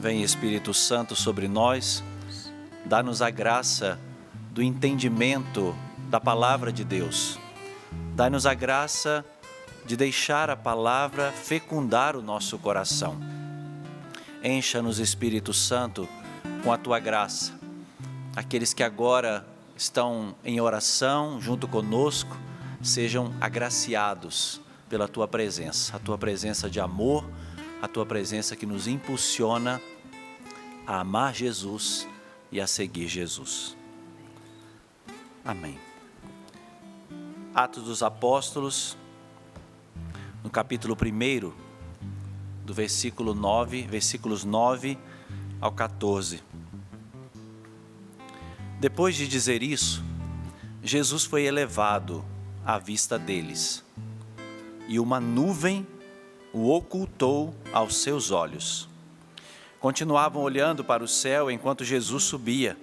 Vem Espírito Santo sobre nós, dá-nos a graça do entendimento da palavra de Deus. Dá-nos a graça de deixar a palavra fecundar o nosso coração. Encha-nos, Espírito Santo, com a Tua graça. Aqueles que agora estão em oração junto conosco, sejam agraciados pela Tua presença. A Tua presença de amor, a Tua presença que nos impulsiona a amar Jesus e a seguir Jesus. Amém. Atos dos Apóstolos, no capítulo 1, do versículos 9 ao 14. Depois de dizer isso, Jesus foi elevado à vista deles, e uma nuvem o ocultou aos seus olhos. Continuavam olhando para o céu enquanto Jesus subia.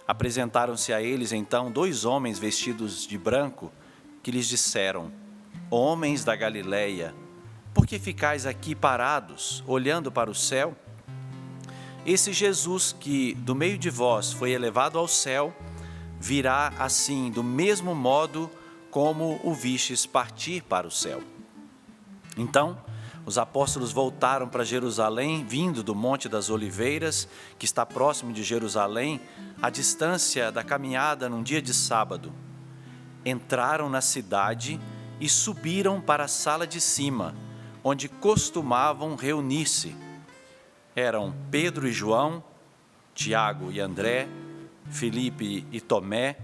Apresentaram-se a eles então 2 homens vestidos de branco, que lhes disseram: Homens da Galileia, por que ficais aqui parados, olhando para o céu? Esse Jesus que do meio de vós foi elevado ao céu, virá assim do mesmo modo como o vistes partir para o céu. Então, os apóstolos voltaram para Jerusalém, vindo do Monte das Oliveiras, que está próximo de Jerusalém, à distância da caminhada num dia de sábado. Entraram na cidade e subiram para a sala de cima, onde costumavam reunir-se. Eram Pedro e João, Tiago e André, Filipe e Tomé,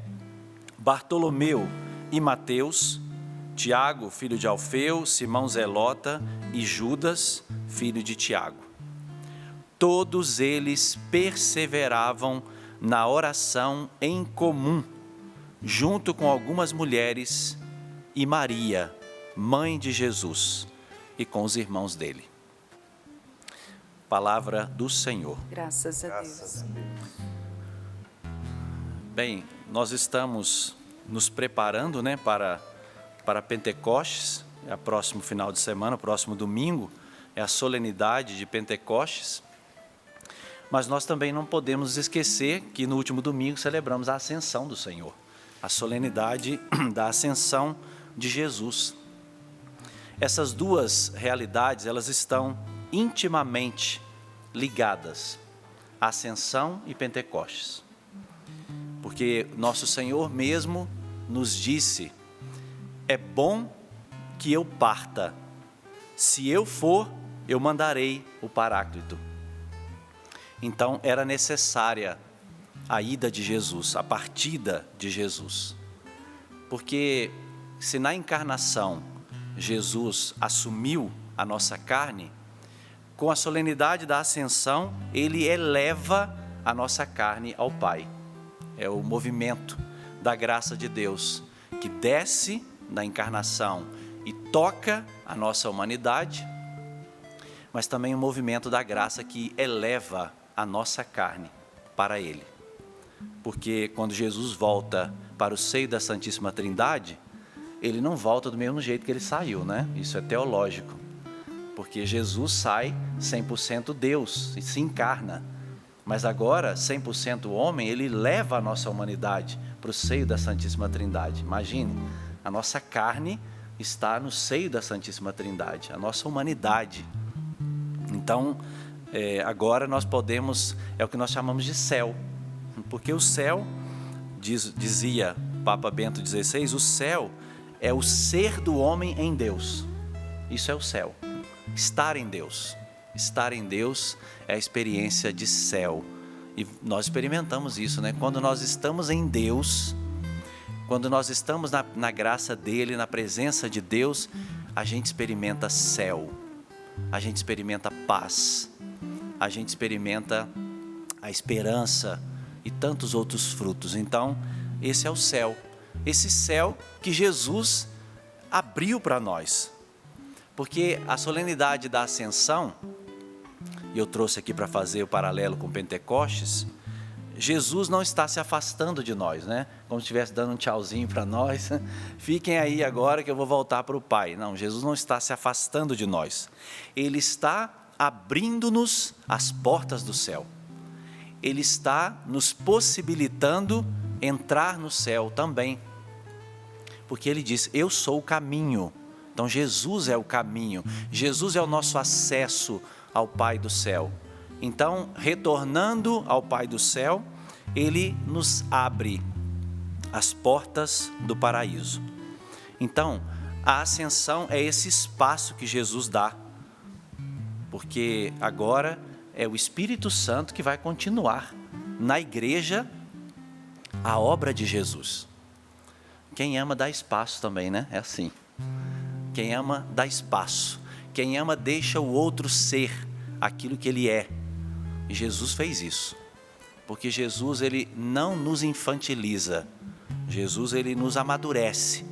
Bartolomeu e Mateus, Tiago, filho de Alfeu, Simão Zelota e Judas, filho de Tiago. Todos eles perseveravam na oração em comum, junto com algumas mulheres e Maria, mãe de Jesus, e com os irmãos dele. Palavra do Senhor. Graças a Deus. Bem, nós estamos nos preparando, para Pentecostes. É o próximo final de semana, próximo domingo, é a solenidade de Pentecostes. Mas nós também não podemos esquecer que no último domingo celebramos a ascensão do Senhor, a solenidade da ascensão de Jesus. Essas duas realidades, elas estão intimamente ligadas, Ascensão e Pentecostes. Porque nosso Senhor mesmo nos disse: é bom que eu parta, se eu for, eu mandarei o Paráclito. Então era necessária a ida de Jesus, a partida de Jesus. Porque se na encarnação Jesus assumiu a nossa carne, com a solenidade da ascensão, ele eleva a nossa carne ao Pai. É o movimento da graça de Deus, que desce na encarnação e toca a nossa humanidade, mas também o movimento da graça que eleva a nossa carne para Ele. Porque quando Jesus volta para o seio da Santíssima Trindade, Ele não volta do mesmo jeito que Ele saiu, né? Isso é teológico. Porque Jesus sai 100% Deus e se encarna. Mas agora, 100% homem, Ele leva a nossa humanidade para o seio da Santíssima Trindade. Imagine, a nossa carne está no seio da Santíssima Trindade, a nossa humanidade. Então, agora nós podemos, é o que nós chamamos de céu. Porque o céu, dizia Papa Bento XVI, o céu é o ser do homem em Deus. Isso é o céu. Estar em Deus. Estar em Deus é a experiência de céu. E nós experimentamos isso, né? Quando nós estamos em Deus, quando nós estamos na graça dEle, na presença de Deus, a gente experimenta céu. A gente experimenta paz. A gente experimenta a esperança e tantos outros frutos. Então, esse é o céu. Esse céu que Jesus abriu para nós. Porque a solenidade da ascensão, e eu trouxe aqui para fazer o paralelo com Pentecostes, Jesus não está se afastando de nós, né? Como se estivesse dando um tchauzinho para nós. Fiquem aí agora que eu vou voltar para o Pai. Não, Jesus não está se afastando de nós. Ele está abrindo-nos as portas do céu. Ele está nos possibilitando entrar no céu também. Porque ele diz, eu sou o caminho. Então Jesus é o caminho. Jesus é o nosso acesso ao Pai do céu. Então, retornando ao Pai do céu, ele nos abre as portas do paraíso. Então, a ascensão é esse espaço que Jesus dá. Porque agora é o Espírito Santo que vai continuar na igreja a obra de Jesus. Quem ama dá espaço também, né? É assim. Quem ama dá espaço. Quem ama deixa o outro ser aquilo que ele é. E Jesus fez isso. Porque Jesus, ele não nos infantiliza. Jesus, ele nos amadurece.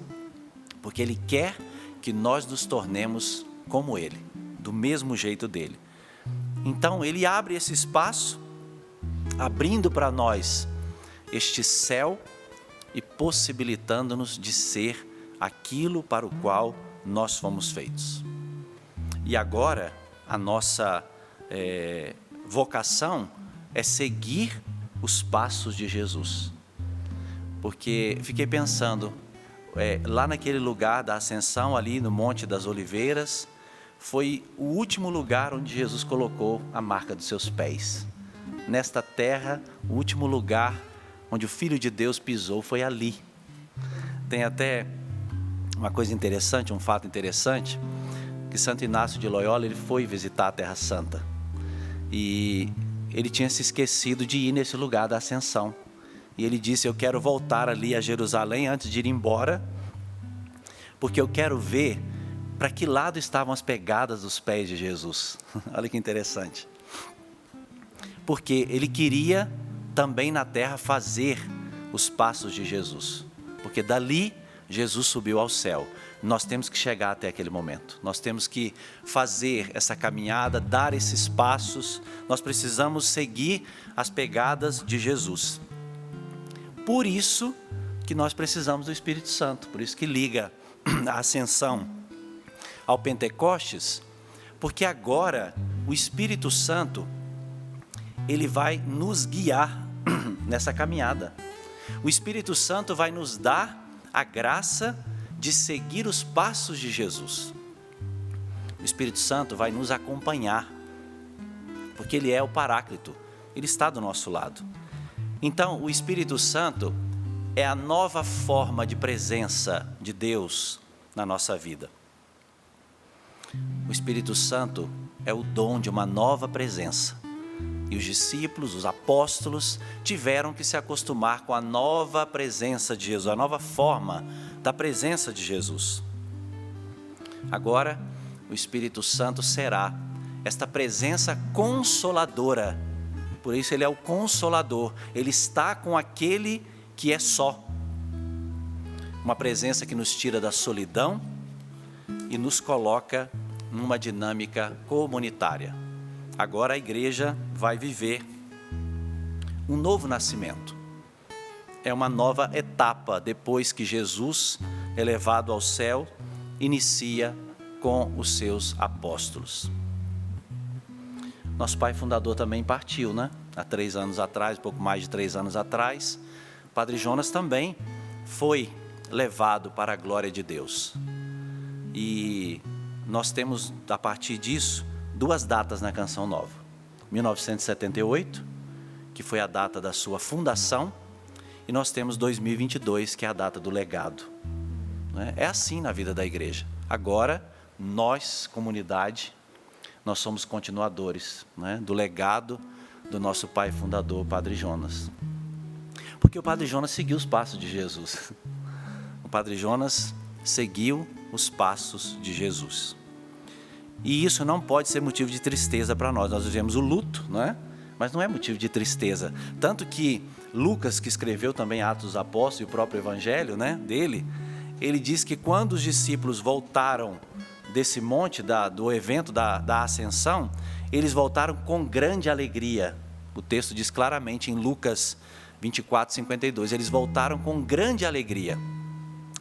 Porque ele quer que nós nos tornemos como ele, do mesmo jeito dele. Então, ele abre esse espaço, abrindo para nós este céu e possibilitando-nos de ser aquilo para o qual nós fomos feitos. E agora, a nossa vocação é seguir os passos de Jesus. Porque fiquei pensando, lá naquele lugar da ascensão, ali no Monte das Oliveiras, foi o último lugar onde Jesus colocou a marca dos seus pés. Nesta terra, o último lugar onde o Filho de Deus pisou foi ali. Tem até uma coisa interessante, um fato interessante, que Santo Inácio de Loyola, ele foi visitar a Terra Santa. E ele tinha se esquecido de ir nesse lugar da ascensão. E ele disse, eu quero voltar ali a Jerusalém antes de ir embora, porque eu quero ver para que lado estavam as pegadas dos pés de Jesus. Olha que interessante. Porque ele queria também na terra fazer os passos de Jesus. Porque dali Jesus subiu ao céu. Nós temos que chegar até aquele momento. Nós temos que fazer essa caminhada, dar esses passos. Nós precisamos seguir as pegadas de Jesus. Por isso que nós precisamos do Espírito Santo. Por isso que liga a ascensão ao Pentecostes, porque agora o Espírito Santo, ele vai nos guiar nessa caminhada. O Espírito Santo vai nos dar a graça de seguir os passos de Jesus. O Espírito Santo vai nos acompanhar, porque ele é o Paráclito, ele está do nosso lado. Então, o Espírito Santo é a nova forma de presença de Deus na nossa vida. O Espírito Santo é o dom de uma nova presença. E os discípulos, os apóstolos, tiveram que se acostumar com a nova presença de Jesus, a nova forma da presença de Jesus. Agora, o Espírito Santo será esta presença consoladora. Por isso ele é o Consolador. Ele está com aquele que é só. Uma presença que nos tira da solidão e nos coloca numa dinâmica comunitária. Agora a igreja vai viver um novo nascimento. É uma nova etapa depois que Jesus, elevado ao céu, inicia com os seus apóstolos. Nosso pai fundador também partiu, né? Há 3 anos atrás, pouco mais de 3 anos atrás. Padre Jonas também foi levado para a glória de Deus. E nós temos, a partir disso, 2 datas na Canção Nova. 1978, que foi a data da sua fundação, e nós temos 2022, que é a data do legado. É assim na vida da igreja. Agora, nós, comunidade, nós somos continuadores, do legado do nosso pai fundador, Padre Jonas. Porque o Padre Jonas seguiu os passos de Jesus. O Padre Jonas seguiu os passos de Jesus. E isso não pode ser motivo de tristeza para nós. Nós vivemos o luto, mas não é motivo de tristeza. Tanto que Lucas, que escreveu também Atos dos Apóstolos e o próprio Evangelho dele, ele diz que quando os discípulos voltaram desse monte, do evento da ascensão, eles voltaram com grande alegria. O texto diz claramente em Lucas 24, 52, eles voltaram com grande alegria.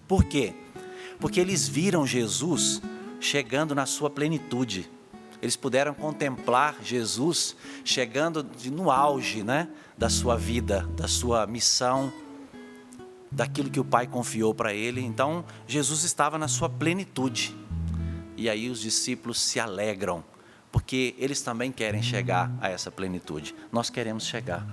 Por quê? Porque eles viram Jesus chegando na sua plenitude. eles puderam contemplar Jesus chegando no auge, né, da sua vida, da sua missão, daquilo que o Pai confiou para ele. Então, Jesus estava na sua plenitude. E aí os discípulos se alegram, porque eles também querem chegar a essa plenitude. Nós queremos chegar.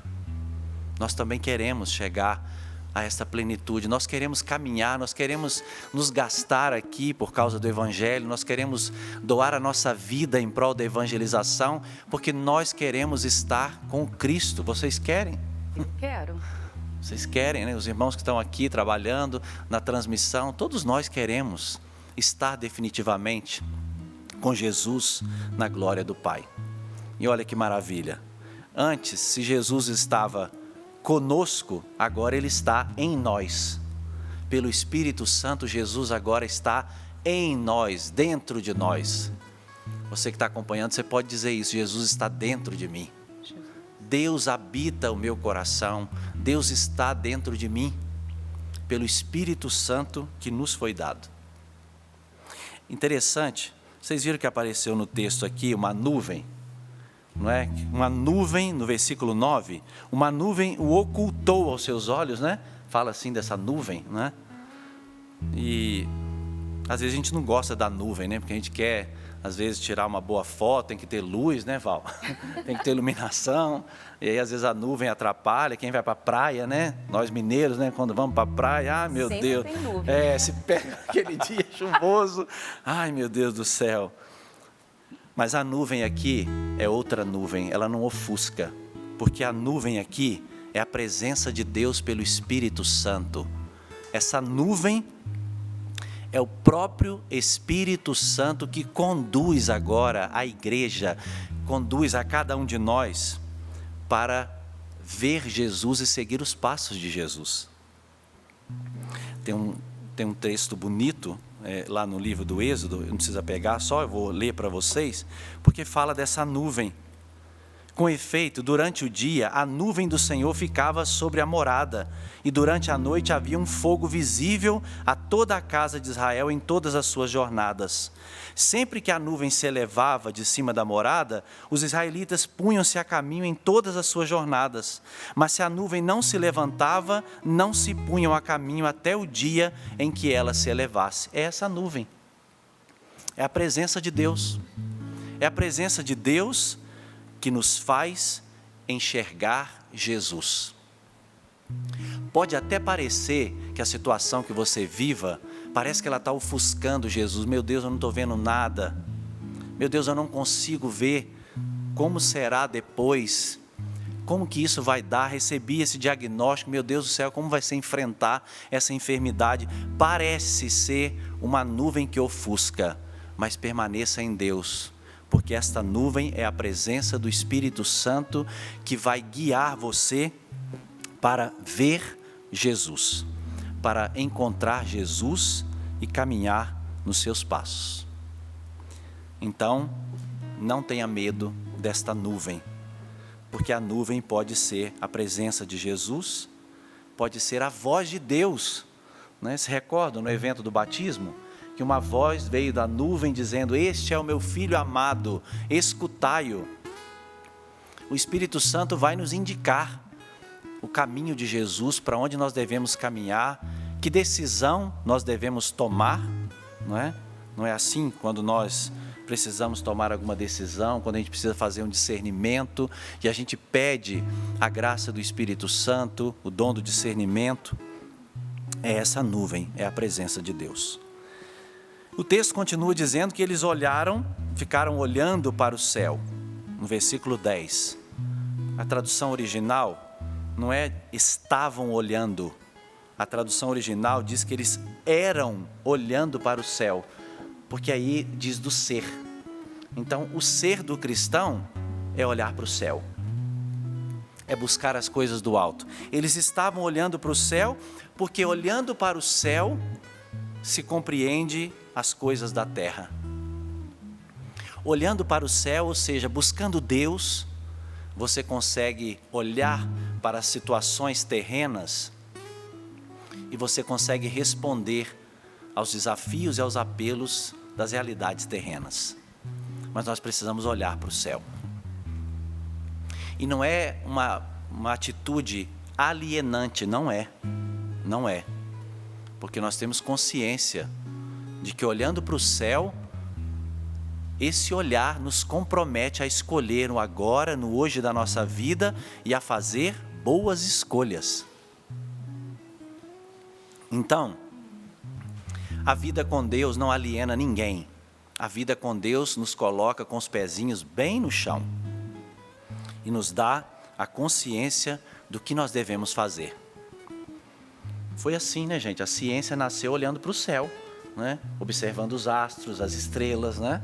Nós também queremos chegar a essa plenitude. Nós queremos caminhar, nós queremos nos gastar aqui por causa do Evangelho, nós queremos doar a nossa vida em prol da evangelização, porque nós queremos estar com Cristo. Vocês querem? Eu quero. Vocês querem, né? Os irmãos que estão aqui trabalhando na transmissão, todos nós queremos estar definitivamente com Jesus na glória do Pai. E olha que maravilha. Antes, se Jesus estava conosco, agora Ele está em nós. Pelo Espírito Santo, Jesus agora está em nós, dentro de nós. Você que está acompanhando, você pode dizer isso: Jesus está dentro de mim. Deus habita o meu coração, Deus está dentro de mim, pelo Espírito Santo que nos foi dado. Interessante, vocês viram que apareceu no texto aqui uma nuvem, não é? Uma nuvem, no versículo 9, uma nuvem o ocultou aos seus olhos, né? Fala assim dessa nuvem, né? E às vezes a gente não gosta da nuvem, né? Porque a gente quer, às vezes, tirar uma boa foto, tem que ter luz, né, Val? Tem que ter iluminação, e aí às vezes a nuvem atrapalha quem vai para a praia, né? Nós mineiros, né, quando vamos para a praia, ai meu Sempre Deus, tem nuvem. se pega aquele dia chuvoso, ai meu Deus do céu. Mas a nuvem aqui é outra nuvem, ela não ofusca, porque a nuvem aqui é a presença de Deus pelo Espírito Santo. Essa nuvem é o próprio Espírito Santo que conduz agora a igreja, conduz a cada um de nós para ver Jesus e seguir os passos de Jesus. Tem um texto bonito lá no livro do Êxodo, não precisa pegar, só eu vou ler para vocês, porque fala dessa nuvem. Com efeito, durante o dia, a nuvem do Senhor ficava sobre a morada, e durante a noite havia um fogo visível a toda a casa de Israel em todas as suas jornadas. Sempre que a nuvem se elevava de cima da morada, os israelitas punham-se a caminho em todas as suas jornadas. Mas se a nuvem não se levantava, não se punham a caminho até o dia em que ela se elevasse. É essa nuvem. É a presença de Deus. É a presença de Deus que nos faz enxergar Jesus. Pode até parecer que a situação que você viva, parece que ela está ofuscando Jesus. Meu Deus, eu não estou vendo nada. Meu Deus, eu não consigo ver como será depois. Como que isso vai dar? Recebi esse diagnóstico, meu Deus do céu, como vai ser enfrentar essa enfermidade? Parece ser uma nuvem que ofusca, mas permaneça em Deus. Porque esta nuvem é a presença do Espírito Santo que vai guiar você para ver Jesus, para encontrar Jesus e caminhar nos seus passos. Então, não tenha medo desta nuvem, porque a nuvem pode ser a presença de Jesus, pode ser a voz de Deus, né? Se recordam no evento do batismo? Que uma voz veio da nuvem dizendo: este é o meu filho amado, escutai-o. O Espírito Santo vai nos indicar o caminho de Jesus, para onde nós devemos caminhar, que decisão nós devemos tomar, não é? Não é assim quando nós precisamos tomar alguma decisão, quando a gente precisa fazer um discernimento, e a gente pede a graça do Espírito Santo, o dom do discernimento. É essa nuvem, é a presença de Deus. O texto continua dizendo que eles ficaram olhando para o céu, no versículo 10. A tradução original não é estavam olhando, a tradução original diz que eles eram olhando para o céu, porque aí diz do ser. Então, o ser do cristão é olhar para o céu, é buscar as coisas do alto. Eles estavam olhando para o céu, porque olhando para o céu se compreende as coisas da terra. Olhando para o céu, ou seja, buscando Deus, você consegue olhar para as situações terrenas e você consegue responder aos desafios e aos apelos das realidades terrenas. mas nós precisamos olhar para o céu. E não é uma atitude alienante, não é. Não é. Porque nós temos consciência de que olhando para o céu, esse olhar nos compromete a escolher no agora, no hoje da nossa vida e a fazer boas escolhas. Então, a vida com Deus não aliena ninguém. A vida com Deus nos coloca com os pezinhos bem no chão e nos dá a consciência do que nós devemos fazer. Foi assim, né, gente? A ciência nasceu olhando para o céu, né? Observando os astros, as estrelas, né?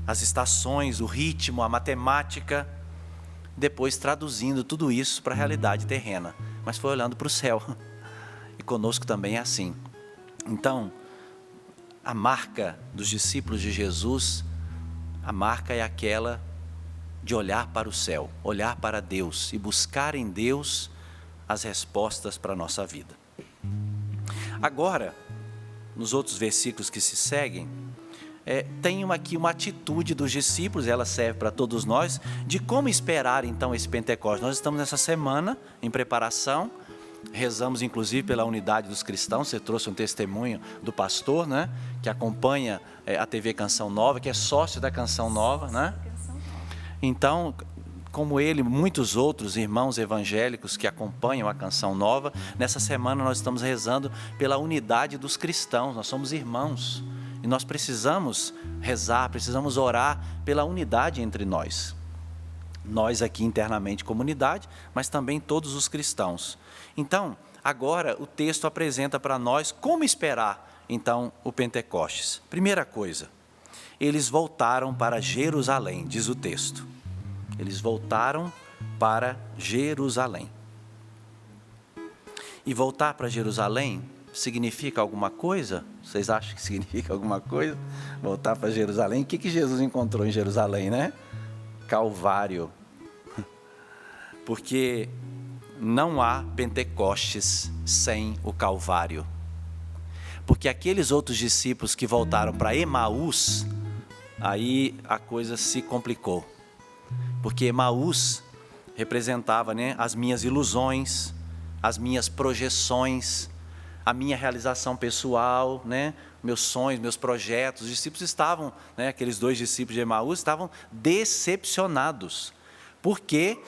As estações, o ritmo, a matemática, depois traduzindo tudo isso para a realidade terrena. Mas foi olhando para o céu. E conosco também é assim. Então, a marca dos discípulos de Jesus, a marca é aquela de olhar para o céu, olhar para Deus e buscar em Deus as respostas para a nossa vida. Agora, nos outros versículos que se seguem, tem aqui uma atitude dos discípulos, ela serve para todos nós, de como esperar então esse Pentecostes. Nós estamos nessa semana em preparação, rezamos inclusive pela unidade dos cristãos. Você trouxe um testemunho do pastor, né, que acompanha a TV Canção Nova, que é sócio da Canção Nova, né? Então, como ele, muitos outros irmãos evangélicos que acompanham a Canção Nova, nessa semana nós estamos rezando pela unidade dos cristãos. Nós somos irmãos e nós precisamos rezar, precisamos orar pela unidade entre nós. Nós aqui internamente comunidade, mas também todos os cristãos. Então, agora o texto apresenta para nós como esperar então o Pentecostes. Primeira coisa, eles voltaram para Jerusalém, diz o texto. Eles voltaram para Jerusalém. E voltar para Jerusalém significa alguma coisa? Vocês acham que significa alguma coisa? Voltar para Jerusalém? O que Jesus encontrou em Jerusalém, né? Calvário. Porque não há Pentecostes sem o Calvário. Porque aqueles outros discípulos que voltaram para Emaús, aí a coisa se complicou. Porque Emaús representava, né, as minhas ilusões, as minhas projeções, a minha realização pessoal, né, meus sonhos, meus projetos. Os discípulos estavam, né, aqueles 2 discípulos de Emaús estavam decepcionados, porque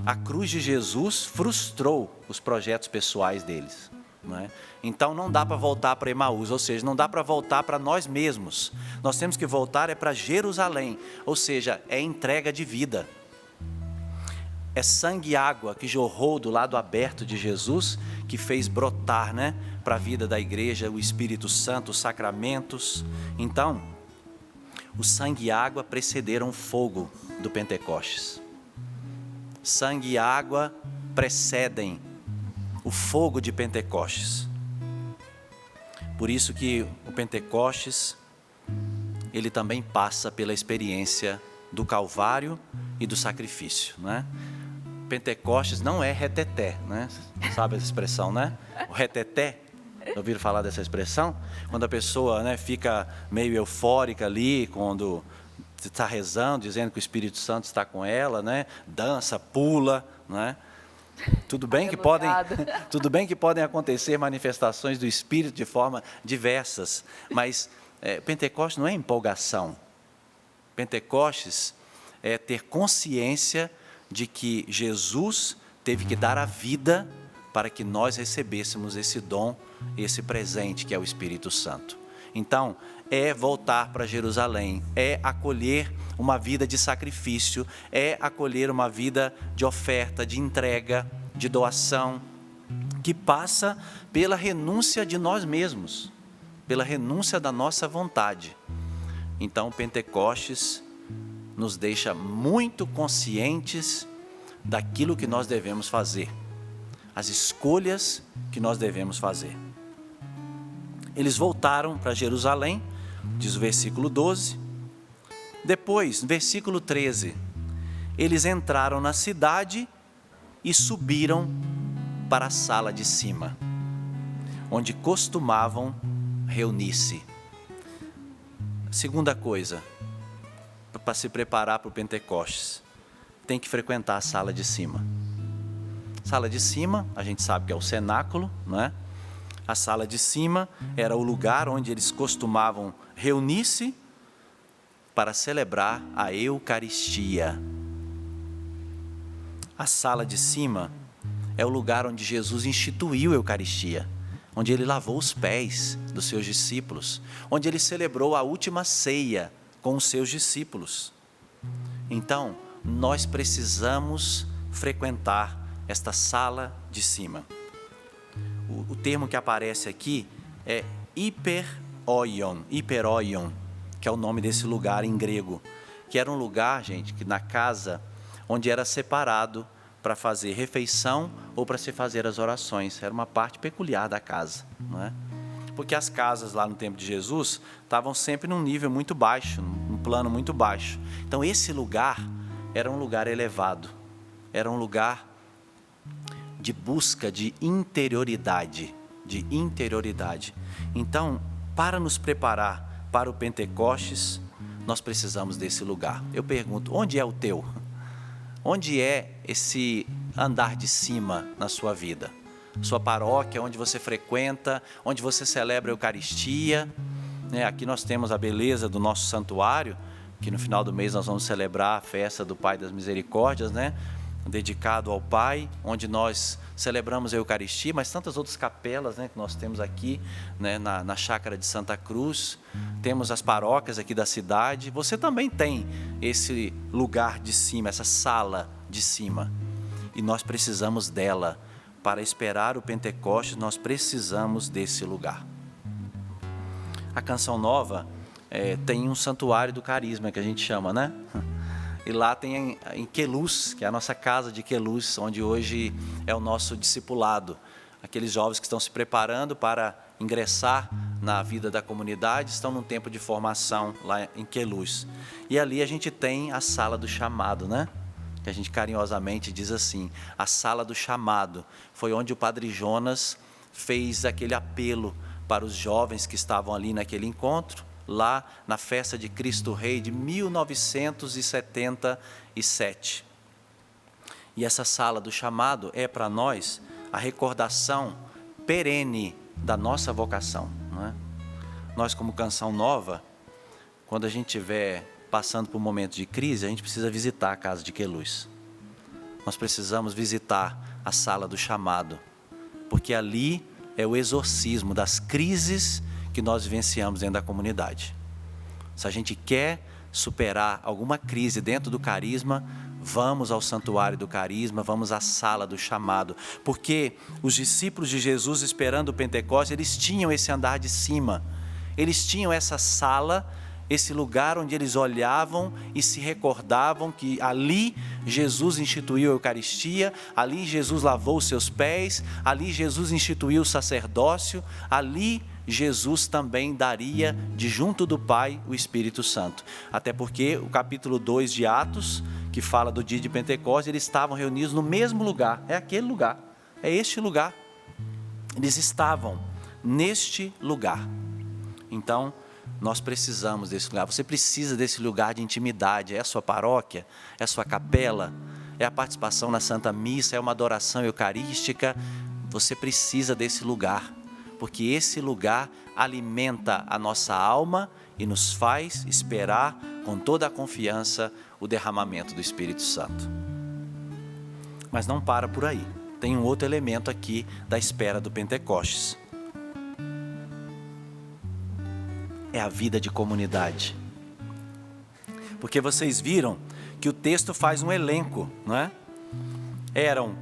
a cruz de Jesus frustrou os projetos pessoais deles. Né? Então não dá para voltar para Emaús, ou seja, não dá para voltar para nós mesmos. Nós temos que voltar para Jerusalém, ou seja, é entrega de vida. É sangue e água que jorrou do lado aberto de Jesus, que fez brotar, né, para a vida da igreja o Espírito Santo, os sacramentos. Então, o sangue e água precederam o fogo do Pentecostes. Sangue e água precedem o fogo de Pentecostes. Por isso que o Pentecostes, ele também passa pela experiência do Calvário e do sacrifício, né? Pentecostes não é reteté, né? Sabe essa expressão, né? O reteté, ouviram falar dessa expressão? Quando a pessoa, né, fica meio eufórica ali, quando está rezando, dizendo que o Espírito Santo está com ela, né? Dança, pula, né? Tudo bem que podem acontecer manifestações do Espírito de forma diversas, mas Pentecostes não é empolgação. Pentecostes é ter consciência de que Jesus teve que dar a vida para que nós recebêssemos esse dom, esse presente que é o Espírito Santo. Então, é voltar para Jerusalém, é acolher uma vida de sacrifício, é acolher uma vida de oferta, de entrega, de doação, que passa pela renúncia de nós mesmos, pela renúncia da nossa vontade. Então, Pentecostes nos deixa muito conscientes daquilo que nós devemos fazer, as escolhas que nós devemos fazer. Eles voltaram para Jerusalém, diz o versículo 12. Depois, versículo 13, eles entraram na cidade e subiram para a sala de cima, onde costumavam reunir-se. Segunda coisa, para se preparar para o Pentecostes? Tem que frequentar a sala de cima. Sala de cima, a gente sabe que é o cenáculo, não é? A sala de cima era o lugar onde eles costumavam reunir-se para celebrar a Eucaristia. A sala de cima é o lugar onde Jesus instituiu a Eucaristia, onde ele lavou os pés dos seus discípulos, onde ele celebrou a última ceia com os seus discípulos. Então, nós precisamos frequentar esta sala de cima. O termo que aparece aqui é hiperoion, que é o nome desse lugar em grego, que era um lugar, gente, que na casa onde era separado para fazer refeição ou para se fazer as orações. Era uma parte peculiar da casa, não é? Porque as casas lá no tempo de Jesus estavam sempre num nível muito baixo, num plano muito baixo. Então esse lugar era um lugar elevado, era um lugar de busca de interioridade, Então, para nos preparar para o Pentecostes, nós precisamos desse lugar. Eu pergunto, onde é o teu? Onde é esse andar de cima na sua vida? Sua paróquia, onde você frequenta, onde você celebra a Eucaristia. Aqui nós temos a beleza do nosso santuário, que no final do mês nós vamos celebrar a festa do Pai das Misericórdias, dedicado ao Pai, onde nós celebramos a Eucaristia, mas tantas outras capelas, que nós temos aqui, na Chácara de Santa Cruz. Temos as paróquias aqui da cidade. Você também tem esse lugar de cima, essa sala de cima. E nós precisamos dela. Para esperar o Pentecostes, nós precisamos desse lugar. A Canção Nova tem um santuário do carisma, que a gente chama, E lá tem em Queluz, que é a nossa casa de Queluz, onde hoje é o nosso discipulado. Aqueles jovens que estão se preparando para ingressar na vida da comunidade, estão num tempo de formação lá em Queluz. E ali a gente tem a sala do chamado, que a gente carinhosamente diz assim, a sala do chamado. Foi onde o Padre Jonas fez aquele apelo para os jovens que estavam ali naquele encontro, lá na festa de Cristo Rei de 1977. E essa sala do chamado é para nós a recordação perene da nossa vocação, Nós, como Canção Nova, quando a gente estiver passando por um momento de crise, a gente precisa visitar a casa de Queluz. Nós precisamos visitar a sala do chamado, porque ali é o exorcismo das crises que nós vivenciamos dentro da comunidade. Se a gente quer superar alguma crise dentro do carisma, vamos ao santuário do carisma, vamos à sala do chamado, porque os discípulos de Jesus, esperando o Pentecostes, eles tinham esse andar de cima, eles tinham essa sala, esse lugar onde eles olhavam e se recordavam que ali Jesus instituiu a Eucaristia, ali Jesus lavou os seus pés, ali Jesus instituiu o sacerdócio, ali Jesus também daria de junto do Pai o Espírito Santo. Até porque o capítulo 2 de Atos, que fala do dia de Pentecostes, eles estavam reunidos no mesmo lugar. É aquele lugar, é este lugar. Eles estavam neste lugar. Então, nós precisamos desse lugar. Você precisa desse lugar de intimidade. É a sua paróquia, é a sua capela, é a participação na Santa Missa, é uma adoração eucarística. Você precisa desse lugar, porque esse lugar alimenta a nossa alma e nos faz esperar com toda a confiança o derramamento do Espírito Santo. Mas não para por aí. Tem um outro elemento aqui da espera do Pentecostes. É a vida de comunidade. Porque vocês viram que o texto faz um elenco, Eram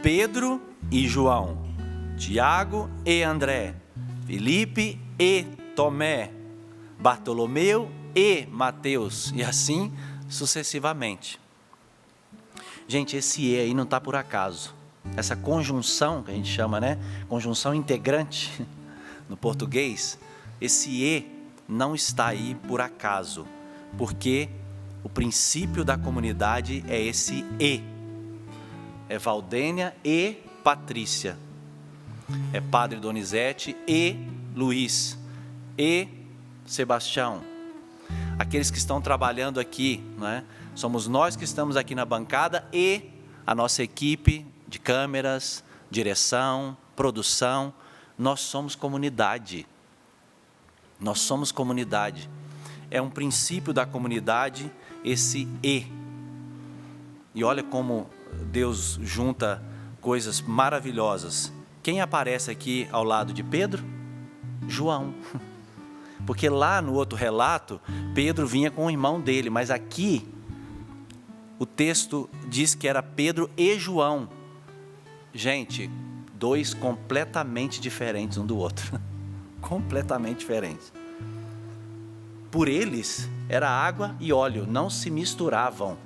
Pedro e João, Tiago e André, Filipe e Tomé, Bartolomeu e Mateus, e assim sucessivamente. Gente, esse E aí não está por acaso. Essa conjunção que a gente chama, conjunção integrante no português, esse E não está aí por acaso, porque o princípio da comunidade é esse E. É Valdênia e Patrícia. É Padre Donizete e Luiz e Sebastião. aqueles que estão trabalhando aqui, né? Somos nós que estamos aqui na bancada e a nossa equipe de câmeras, direção, produção. Nós somos comunidade. Nós somos comunidade. É um princípio da comunidade esse E. E olha como Deus junta coisas maravilhosas. Quem aparece aqui ao lado de Pedro? João. Porque lá no outro relato, Pedro vinha com o irmão dele, mas aqui o texto diz que era Pedro e João. Gente, dois completamente diferentes um do outro. Completamente diferentes. Por eles, era água e óleo, não se misturavam.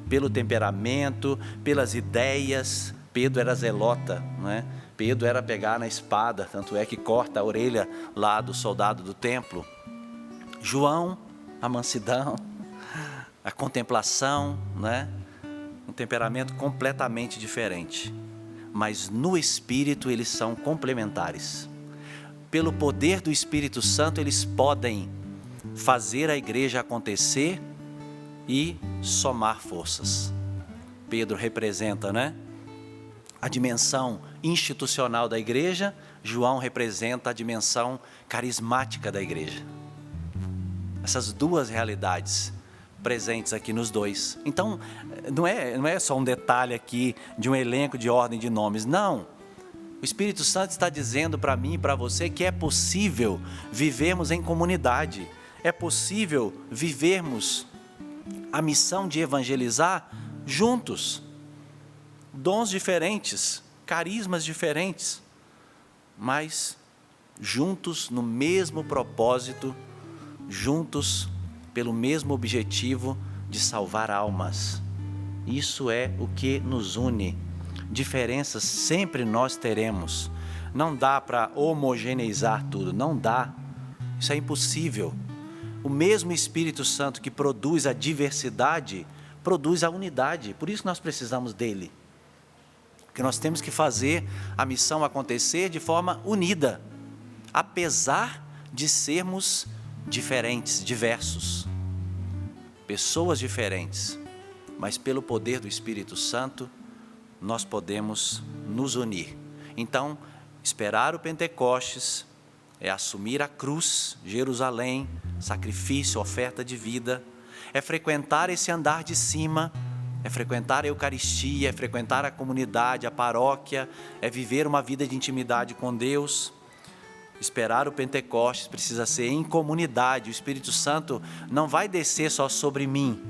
Pelo temperamento, pelas ideias. Pedro era zelota, não é? Pedro era pegar na espada, tanto é que corta a orelha lá do soldado do templo. João, a mansidão, a contemplação, né? Um temperamento completamente diferente. Mas no Espírito eles são complementares. Pelo poder do Espírito Santo eles podem fazer a igreja acontecer e somar forças. Pedro representa, né, a dimensão institucional da igreja, João representa a dimensão carismática da igreja. Essas duas realidades presentes aqui nos dois. Então, não é só um detalhe aqui de um elenco de ordem de nomes, não. O Espírito Santo está dizendo para mim e para você que é possível vivermos em comunidade, é possível vivermos a missão de evangelizar juntos. Dons diferentes, carismas diferentes, mas juntos no mesmo propósito, juntos pelo mesmo objetivo de salvar almas. Isso é o que nos une. Diferenças sempre nós teremos. Não dá para homogeneizar tudo, não dá. Isso é impossível. O mesmo Espírito Santo que produz a diversidade, produz a unidade. Por isso nós precisamos dele. Porque nós temos que fazer a missão acontecer de forma unida, apesar de sermos diferentes, diversos, pessoas diferentes, mas pelo poder do Espírito Santo, nós podemos nos unir. Então, esperar o Pentecostes é assumir a cruz, Jerusalém, sacrifício, oferta de vida, é frequentar esse andar de cima, é frequentar a Eucaristia, é frequentar a comunidade, a paróquia, é viver uma vida de intimidade com Deus. Esperar o Pentecostes precisa ser em comunidade. O Espírito Santo não vai descer só sobre mim.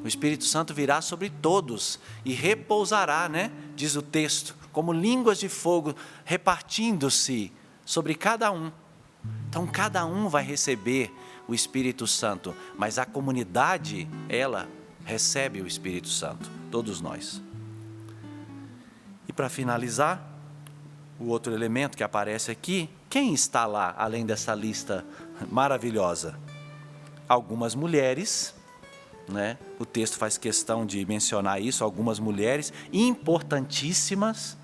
O Espírito Santo virá sobre todos e repousará, né? Diz o texto, como línguas de fogo repartindo-se sobre cada um. Então cada um vai receber o Espírito Santo, mas a comunidade, ela recebe o Espírito Santo, todos nós. E para finalizar, o outro elemento que aparece aqui, quem está lá, além dessa lista maravilhosa? Algumas mulheres, né? O texto faz questão de mencionar isso, algumas mulheres importantíssimas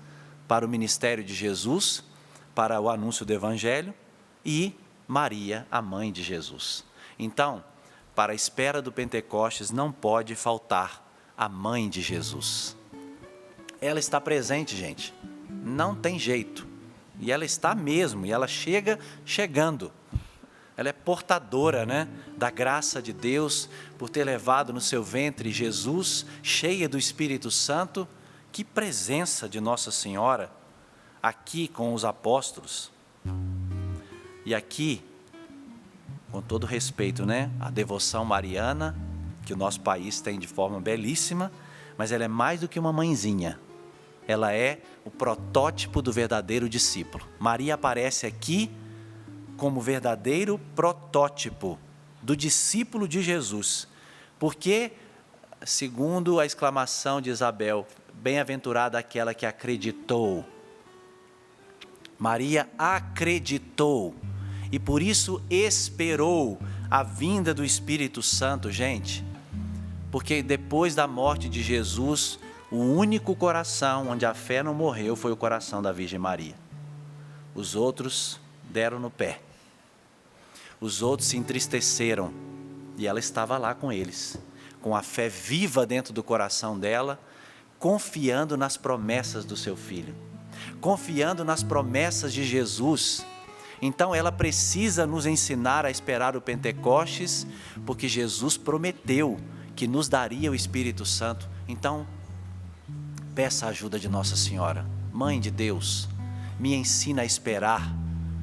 para o ministério de Jesus, para o anúncio do Evangelho, e Maria, a mãe de Jesus. Então, para a espera do Pentecostes não pode faltar a mãe de Jesus. Ela está presente, gente, não tem jeito. E ela está mesmo, e ela chegando. Ela é portadora, né, da graça de Deus, por ter levado no seu ventre Jesus, cheia do Espírito Santo. Que presença de Nossa Senhora aqui com os apóstolos. E aqui, com todo respeito, né, a devoção mariana, que o nosso país tem de forma belíssima, mas ela é mais do que uma mãezinha. Ela é o protótipo do verdadeiro discípulo. Maria aparece aqui como verdadeiro protótipo do discípulo de Jesus. Porque, segundo a exclamação de Isabel, bem-aventurada aquela que acreditou. Maria acreditou e por isso esperou a vinda do Espírito Santo, gente. Porque depois da morte de Jesus, o único coração onde a fé não morreu foi o coração da Virgem Maria. Os outros deram no pé. Os outros se entristeceram e ela estava lá com eles, com a fé viva dentro do coração dela, confiando nas promessas do seu filho, confiando nas promessas de Jesus. Então ela precisa nos ensinar a esperar o Pentecostes, porque Jesus prometeu que nos daria o Espírito Santo. Então, peça a ajuda de Nossa Senhora, Mãe de Deus, me ensina a esperar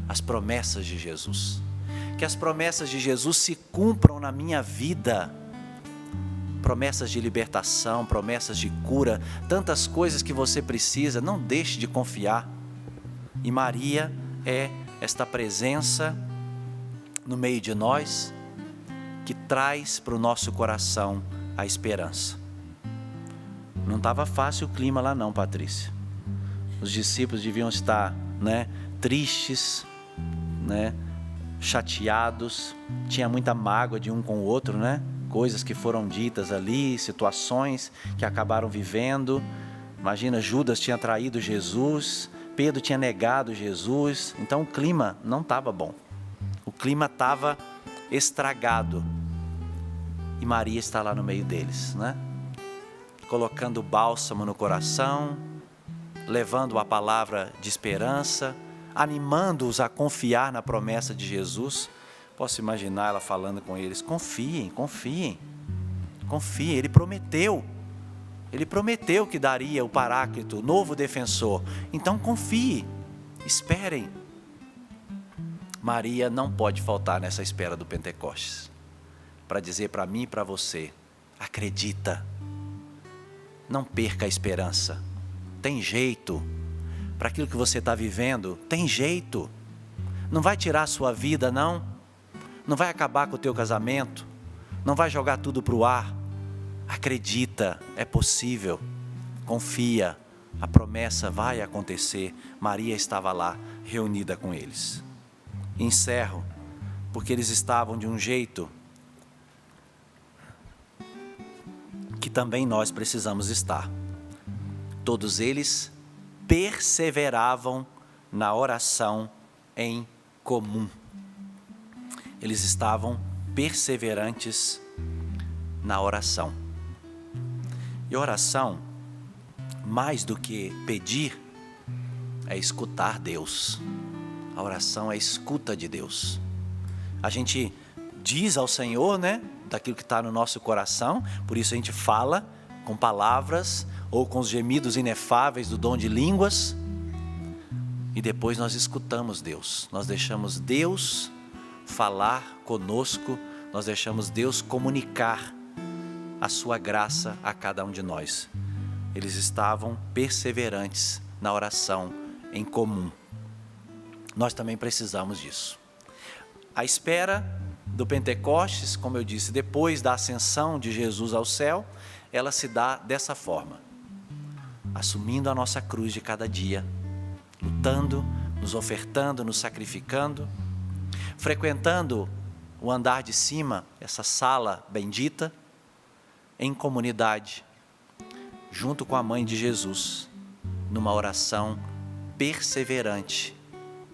as promessas de Jesus. Que as promessas de Jesus se cumpram na minha vida. Promessas de libertação, promessas de cura, tantas coisas que você precisa, não deixe de confiar. E Maria é esta presença no meio de nós, que traz para o nosso coração a esperança. Não estava fácil o clima lá não, Patrícia. Os discípulos deviam estar, tristes, chateados, tinha muita mágoa de um com o outro, coisas que foram ditas ali, situações que acabaram vivendo. Imagina, Judas tinha traído Jesus, Pedro tinha negado Jesus, então o clima não estava bom, o clima estava estragado, e Maria está lá no meio deles, colocando bálsamo no coração, levando a palavra de esperança, animando-os a confiar na promessa de Jesus. Posso imaginar ela falando com eles: confiem, Ele prometeu que daria o Paráclito, o novo defensor. Então confie, esperem. Maria não pode faltar nessa espera do Pentecostes, para dizer para mim e para você: acredita, não perca a esperança, tem jeito, para aquilo que você está vivendo, tem jeito, não vai tirar a sua vida não vai acabar com o teu casamento, não vai jogar tudo para o ar. Acredita, é possível, confia, a promessa vai acontecer. Maria estava lá, reunida com eles. Encerro, porque eles estavam de um jeito que também nós precisamos estar. Todos eles perseveravam na oração em comum. Eles estavam perseverantes na oração. E oração, mais do que pedir, é escutar Deus. A oração é a escuta de Deus. A gente diz ao Senhor, daquilo que está no nosso coração, por isso a gente fala com palavras ou com os gemidos inefáveis do dom de línguas, e depois nós escutamos Deus. Nós deixamos Deus falar conosco, nós deixamos Deus comunicar a sua graça a cada um de nós. Eles estavam perseverantes na oração em comum. Nós também precisamos disso. A espera do Pentecostes, como eu disse, depois da ascensão de Jesus ao céu, ela se dá dessa forma: assumindo a nossa cruz de cada dia, lutando, nos ofertando, nos sacrificando, frequentando o andar de cima, essa sala bendita, em comunidade, junto com a mãe de Jesus, numa oração perseverante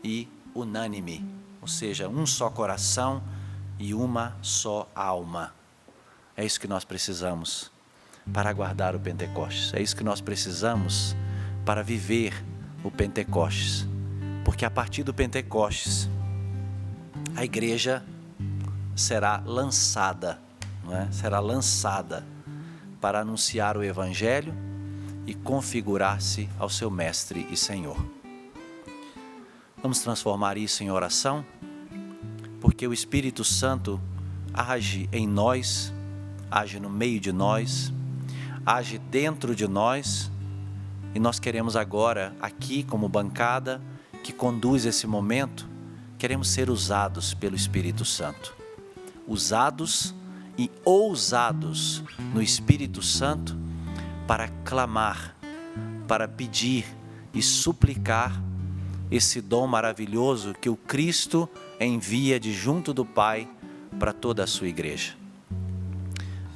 e unânime, ou seja, um só coração e uma só alma. É isso que nós precisamos para aguardar o Pentecostes, é isso que nós precisamos para viver o Pentecostes, porque a partir do Pentecostes, a igreja será lançada, será lançada para anunciar o Evangelho e configurar-se ao seu Mestre e Senhor. Vamos transformar isso em oração, porque o Espírito Santo age em nós, age no meio de nós, age dentro de nós, e nós queremos agora, aqui como bancada que conduz esse momento, queremos ser usados pelo Espírito Santo, usados e ousados no Espírito Santo para clamar, para pedir e suplicar esse dom maravilhoso que o Cristo envia de junto do Pai para toda a sua igreja.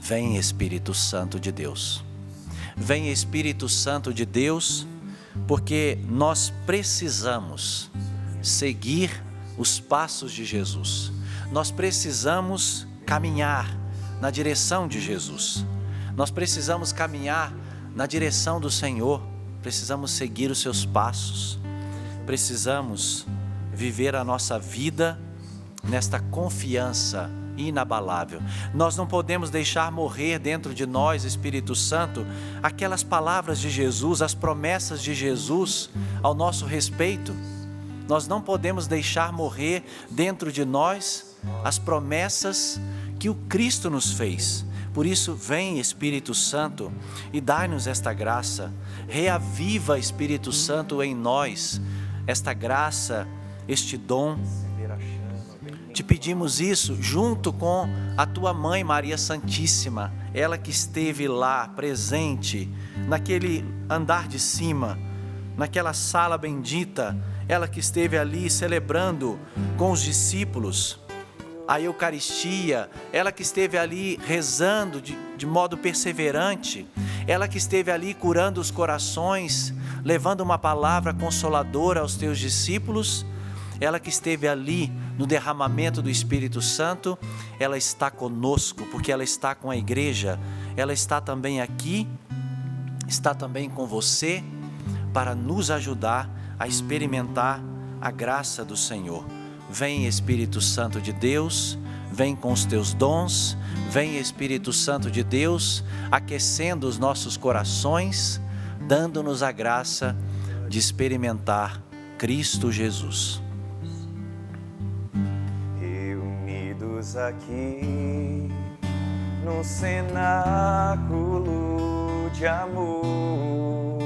Vem, Espírito Santo de Deus. Vem, Espírito Santo de Deus, porque nós precisamos seguir os passos de Jesus. nós precisamos caminhar na direção de Jesus. Nós precisamos caminhar na direção do Senhor. Precisamos seguir os seus passos. Precisamos viver a nossa vida nesta confiança inabalável. Nós não podemos deixar morrer dentro de nós, Espírito Santo, aquelas palavras de Jesus, as promessas de Jesus ao nosso respeito. Nós não podemos deixar morrer dentro de nós as promessas que o Cristo nos fez. Por isso, vem Espírito Santo e dai-nos esta graça. Reaviva, Espírito Santo, em nós esta graça, este dom. Te pedimos isso junto com a tua mãe Maria Santíssima, ela que esteve lá presente, naquele andar de cima, naquela sala bendita, ela que esteve ali celebrando com os discípulos a Eucaristia, ela que esteve ali rezando de modo perseverante, ela que esteve ali curando os corações, levando uma palavra consoladora aos teus discípulos, ela que esteve ali no derramamento do Espírito Santo, ela está conosco, porque ela está com a igreja, ela está também aqui, está também com você, para nos ajudar a experimentar a graça do Senhor. Vem Espírito Santo de Deus, vem com os teus dons, vem Espírito Santo de Deus, aquecendo os nossos corações, dando-nos a graça de experimentar Cristo Jesus. Reunidos aqui, num cenáculo de amor,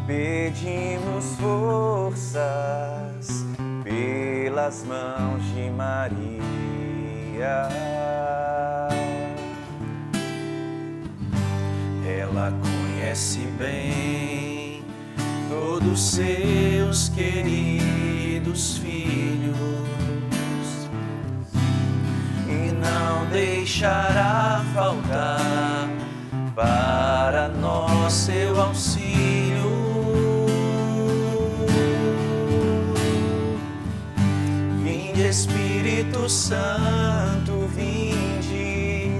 pedimos forças pelas mãos de Maria. Ela conhece bem todos seus queridos filhos e não deixará faltar para nós seu auxílio. Vinde Espírito Santo, vinde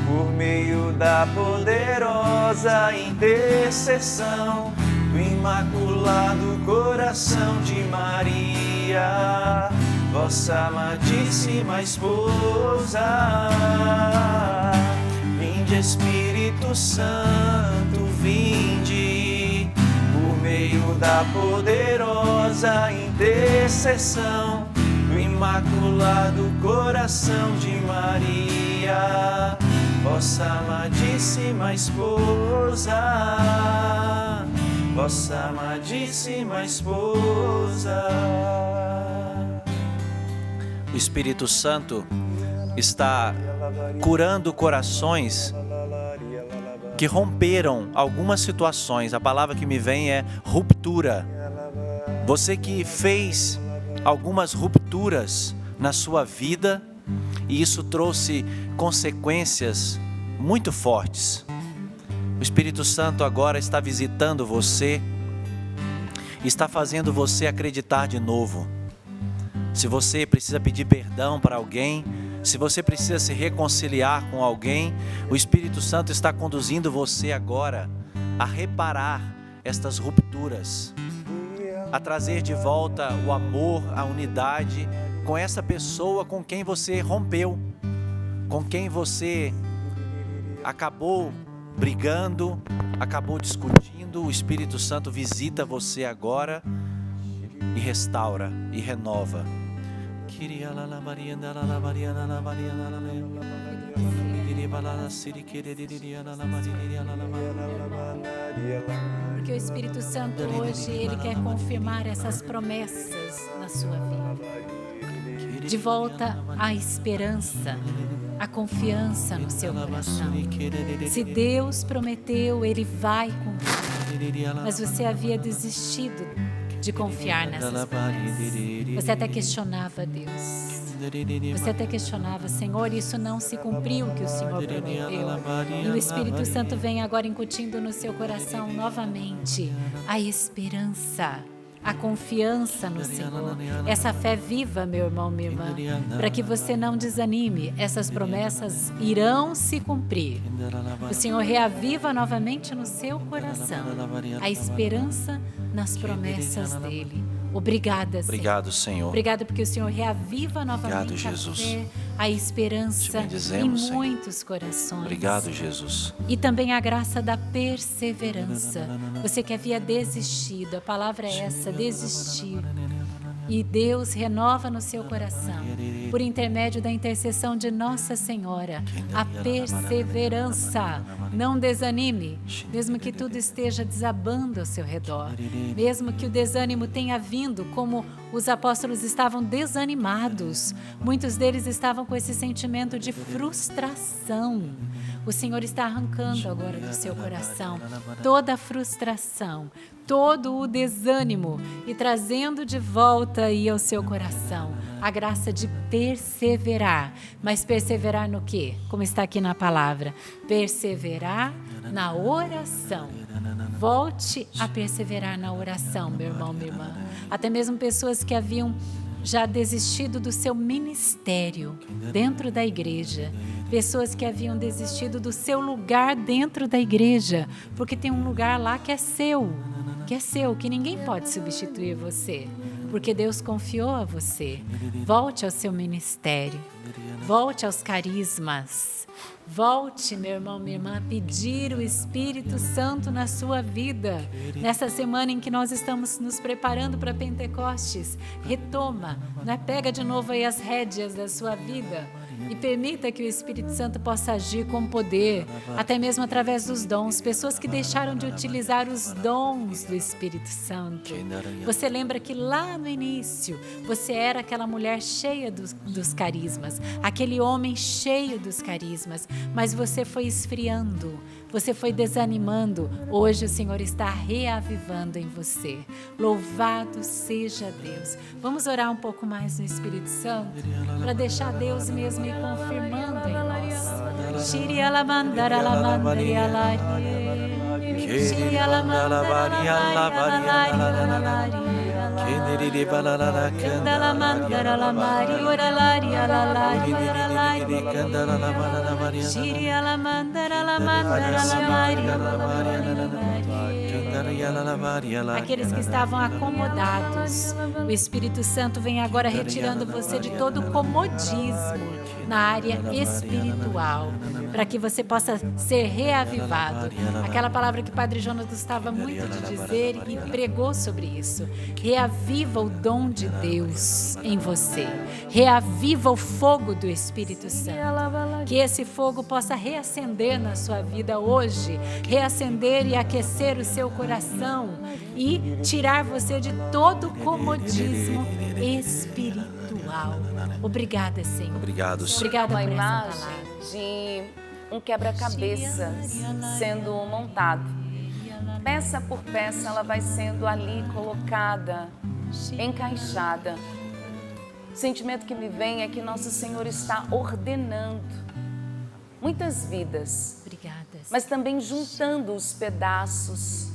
por meio da poderosa intercessão do Imaculado Coração de Maria, vossa amadíssima esposa. Vinde Espírito Santo, vinde por meio da poderosa intercessão do Imaculado Coração de Maria, vossa amadíssima esposa, vossa amadíssima esposa. O Espírito Santo está curando corações que romperam algumas situações. A palavra que me vem é ruptura. Você que fez algumas rupturas na sua vida e isso trouxe consequências muito fortes. O Espírito Santo agora está visitando você, está fazendo você acreditar de novo. Se você precisa pedir perdão para alguém, se você precisa se reconciliar com alguém, o Espírito Santo está conduzindo você agora a reparar estas rupturas, a trazer de volta o amor, a unidade com essa pessoa com quem você rompeu, com quem você acabou brigando, acabou discutindo. O Espírito Santo visita você agora e restaura e renova. Porque o Espírito Santo hoje, ele quer confirmar essas promessas na sua vida. De volta à esperança, a confiança no seu coração. Se Deus prometeu, Ele vai cumprir. Mas você havia desistido de confiar nessas promessas. Você até questionava Deus. Você até questionava, Senhor, isso não se cumpriu o que o Senhor prometeu. E o Espírito Santo vem agora incutindo no seu coração novamente a esperança a confiança no Senhor, essa fé viva, meu irmão, minha irmã, para que você não desanime. Essas promessas irão se cumprir. O Senhor reaviva novamente no seu coração a esperança nas promessas dele. Obrigada, Senhor. Obrigado, Senhor. Obrigada porque o Senhor reaviva novamente Jesus. a fé, a esperança em muitos corações. Obrigado, Jesus. E também a graça da perseverança. Você que havia desistido, a palavra é essa, desistir. E Deus renova no seu coração, por intermédio da intercessão de Nossa Senhora, a perseverança. Não desanime, mesmo que tudo esteja desabando ao seu redor, mesmo que o desânimo tenha vindo, como os apóstolos estavam desanimados. Muitos deles estavam com esse sentimento de frustração. O Senhor está arrancando agora do seu coração toda a frustração, todo o desânimo e trazendo de volta aí ao seu coração a graça de perseverar. Mas perseverar no quê? Como está aqui na palavra, perseverar na oração. Volte a perseverar na oração, meu irmão, minha irmã. Até mesmo pessoas que haviam já desistido do seu ministério dentro da igreja, pessoas que haviam desistido do seu lugar dentro da igreja, porque tem um lugar lá que é seu, que ninguém pode substituir você, porque Deus confiou a você. Volte ao seu ministério, volte aos carismas, volte, meu irmão, minha irmã, a pedir o Espírito Santo na sua vida. Nessa semana em que nós estamos nos preparando para Pentecostes, retoma, né? Pega de novo aí as rédeas da sua vida e permita que o Espírito Santo possa agir com poder, até mesmo através dos dons. Pessoas que deixaram de utilizar os dons do Espírito Santo. Você lembra que lá no início você era aquela mulher cheia dos carismas, aquele homem cheio dos carismas, mas você foi esfriando, você foi desanimando. Hoje o Senhor está reavivando em você. Louvado seja Deus. Vamos orar um pouco mais no Espírito Santo para deixar Deus mesmo ir confirmando em nós. Shiri alamandara alamandari alari. Shiri alamandara alari. Candalamandara alamari oralari alalari oralari. Shiri alamandara alamandara alamari. Aqueles que estavam acomodados, o Espírito Santo vem agora retirando você de todo o comodismo na área espiritual, para que você possa ser reavivado. Aquela palavra que o Padre Jonas gostava muito de dizer e pregou sobre isso. Reaviva o dom de Deus em você. Reaviva o fogo do Espírito Santo. Que esse fogo possa reacender na sua vida hoje, reacender e aquecer o seu coração e tirar você de todo o comodismo espiritual. Obrigada, Senhor. Obrigado, Senhor. Obrigada Uma por essa imagem palavra. de um quebra-cabeça sendo montado. Peça por peça ela vai sendo ali colocada, encaixada. O sentimento que me vem é que Nosso Senhor está ordenando muitas vidas, Obrigada, mas também juntando os pedaços,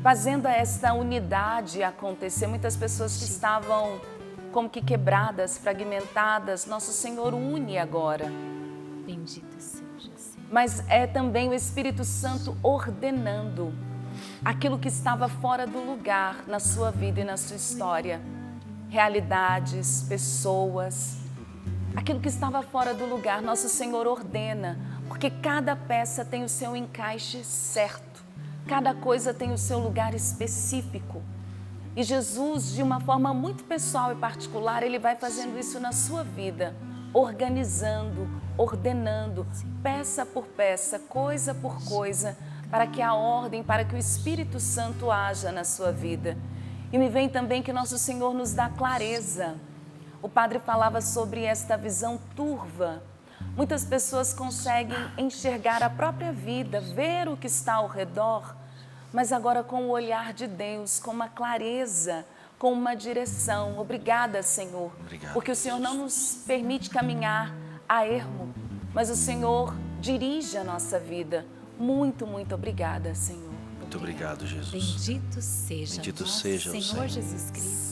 fazendo esta unidade acontecer. Muitas pessoas que estavam como que quebradas, fragmentadas, Nosso Senhor une agora. Bendito seja, Senhor. Mas é também o Espírito Santo ordenando aquilo que estava fora do lugar na sua vida e na sua história. Realidades, pessoas, aquilo que estava fora do lugar, Nosso Senhor ordena, porque cada peça tem o seu encaixe certo, cada coisa tem o seu lugar específico. E Jesus, de uma forma muito pessoal e particular, Ele vai fazendo isso na sua vida, organizando, ordenando, peça por peça, coisa por coisa, para que a ordem, para que o Espírito Santo haja na sua vida. E me vem também que Nosso Senhor nos dá clareza. O Padre falava sobre esta visão turva. Muitas pessoas conseguem enxergar a própria vida, ver o que está ao redor, mas agora com o olhar de Deus, com uma clareza, com uma direção. Obrigada, Senhor, porque o Senhor não nos permite caminhar a ermo, mas o Senhor dirige a nossa vida. Muito, muito obrigada, Senhor. Muito obrigado, Jesus. Bendito seja Bendito nosso seja o Senhor Senhor. Jesus Cristo.